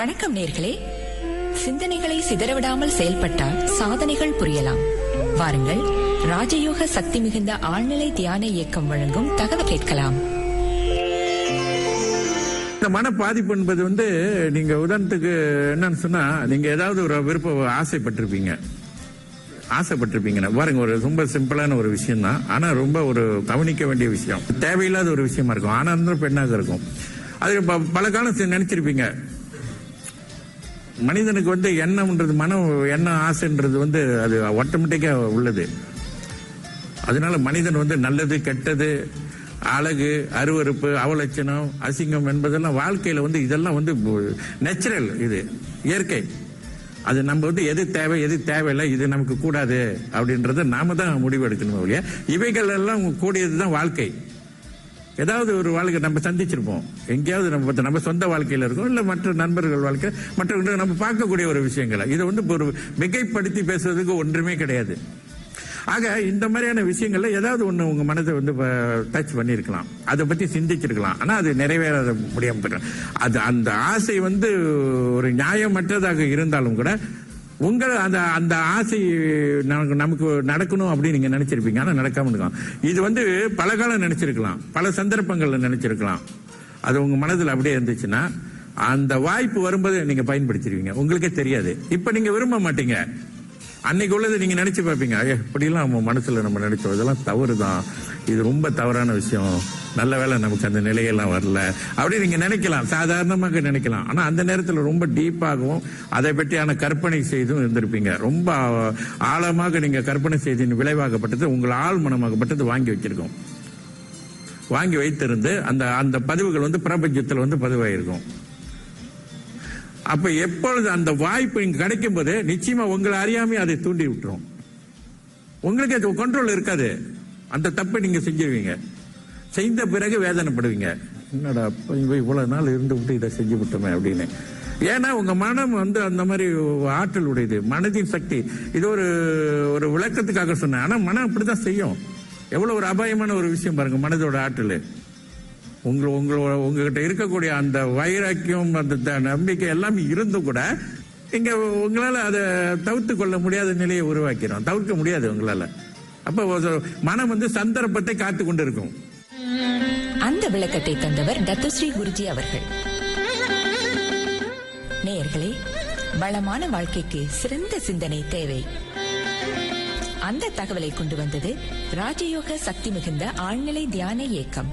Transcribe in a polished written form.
வணக்கம் நேர்களே. சிந்தனைகளை சிதறவிடாமல் செயல்பட்டால் சாதனைகள் புரியலாம். வாருங்கள், ராஜயோக சக்தி மிகுந்த ஆழ்நிலை தியான இயக்கம் வழங்கும் தகவல் கேட்கலாம். இந்த மன பாதிப்பு என்பது நீங்க உதாரணத்துக்கு என்னன்னு சொன்னா, நீங்க ஏதாவது ஒரு விருப்ப ஆசைப்பட்டிருப்பீங்க பாருங்க. ஒரு ரொம்ப சிம்பிளான ஒரு விஷயம் தான், ஆனா ரொம்ப ஒரு கவனிக்க வேண்டிய விஷயம், தேவையில்லாத ஒரு விஷயமா இருக்கும். ஆனா பெண்ணாக இருக்கும். அது பல காலம் நினைச்சிருப்பீங்க. மனிதனுக்கு எண்ணம்ன்றது, எண்ணம் ஆசைன்றது அது ஆட்டோமேட்டிக்கா உள்ளது. அதனால மனிதன் நல்லது கெட்டது, அழகு, அருவருப்பு, அவலட்சணம், அசிங்கம் என்பதெல்லாம் வாழ்க்கையில இதெல்லாம் நேச்சுரல், இது இயற்கை. அது நம்ம எது தேவை எது தேவையில்லை, இது நமக்கு கூடாது அப்படின்றத நாம தான் முடிவு எடுக்கணும் இல்லையா? இவைகள் எல்லாம் கூடியதுதான் வாழ்க்கை. ஏதாவது ஒரு வாழ்க்கை நம்ம சந்திச்சிருப்போம், எங்கேயாவது நம்ம சொந்த வாழ்க்கையில இருக்கும், இல்ல மற்ற நண்பர்கள் வாழ்க்கை, மற்ற நம்ம பார்க்கக்கூடிய ஒரு விஷயங்களை. இது ஒரு மிகைப்படுத்தி பேசுறதுக்கு ஒன்றுமே கிடையாது. ஆக இந்த மாதிரியான விஷயங்கள்ல ஏதாவது ஒண்ணு உங்க மனதை டச் பண்ணிருக்கலாம், அதை பத்தி சிந்திச்சிருக்கலாம். ஆனா அது நிறைவேற முடியாம அது அந்த ஆசை ஒரு நியாயமற்றதாக இருந்தாலும் கூட உங்கள் அந்த ஆசை நமக்கு நடக்கணும் அப்படின்னு நீங்க நினைச்சிருப்பீங்க. ஆனா நடக்காம இருக்கலாம். இது பல காலம் நினைச்சிருக்கலாம், பல சந்தர்ப்பங்கள்ல நினைச்சிருக்கலாம். அது உங்க மனதில் அப்படியே இருந்துச்சுன்னா அந்த வாய்ப்பு வரும்போது நீங்க பயன்படுத்திடுவீங்க, உங்களுக்கே தெரியாது. இப்ப நீங்க விரும்ப மாட்டீங்க, அன்னைக்கு உள்ளது நீங்க நினைச்சு பார்ப்பீங்க. இப்படிலாம் நம்ம மனசுல நம்ம நினைச்சோம், இதெல்லாம் தவறுதான், இது ரொம்ப தவறான விஷயம், நல்ல வேளை நமக்கு அந்த நிலையெல்லாம் வரல அப்படி நீங்க நினைக்கலாம், சாதாரணமாக நினைக்கலாம். ஆனா அந்த நேரத்தில் ரொம்ப டீப்பாகவும் அதை பற்றியான கற்பனை செய்தும் இருந்திருப்பீங்க. ரொம்ப ஆழமாக நீங்க கற்பனை செய்தின் விளைவாகப்பட்டது, உங்கள் ஆள் மனமாகப்பட்டது வாங்கி வச்சிருக்கோம். வாங்கி வைத்திருந்து அந்த பதிவுகள் பிரபஞ்சத்தில் பதிவாயிருக்கும். அப்ப எப்பொழுது அந்த வாய்ப்பு இங்க கிடைக்கும் போது நிச்சயமா உங்களை அறியாமே அதை தூண்டி விட்டுரும். உங்களுக்கு அது கண்ட்ரோல் இருக்காது. அந்த தப்பை நீங்க செஞ்சிருவீங்க. செய்த பிறகு வேதனைப்படுவீங்க, என்னடா இவ்வளவு நாள் இருந்து விட்டு இதை செஞ்சு விட்டோமே அப்படின்னு. ஏன்னா உங்க மனம் அந்த மாதிரி ஆற்றல் உடையது, மனதின் சக்தி. இது ஒரு விளக்கத்துக்காக சொன்னேன். ஆனா மனம் அப்படித்தான் செய்யும். எவ்வளவு ஒரு அபாயமான ஒரு விஷயம் பாருங்க மனதோட ஆற்றல். உங்ககிட்ட இருக்கக்கூடிய அந்த வைராக்கியம், அந்த நம்பிக்கை எல்லாமே இருந்தும் கூட இங்க உங்களால அதை தவிர்த்து கொள்ள முடியாத நிலையை உருவாக்கிறோம், தவிர்க்க முடியாது உங்களால. அப்ப மனம் சந்தர்ப்பத்தை காத்து கொண்டு இருக்கும். அந்த விளக்கத்தை தந்தவர் டத்துஸ்ரீ குருஜி அவர்கள். நேயர்களே, வளமான வாழ்க்கைக்கு சிறந்த சிந்தனை தேவை. அந்த தகவலை கொண்டு வந்தது ராஜயோக சக்தி மிகுந்த ஆழ்நிலை தியான இயக்கம்.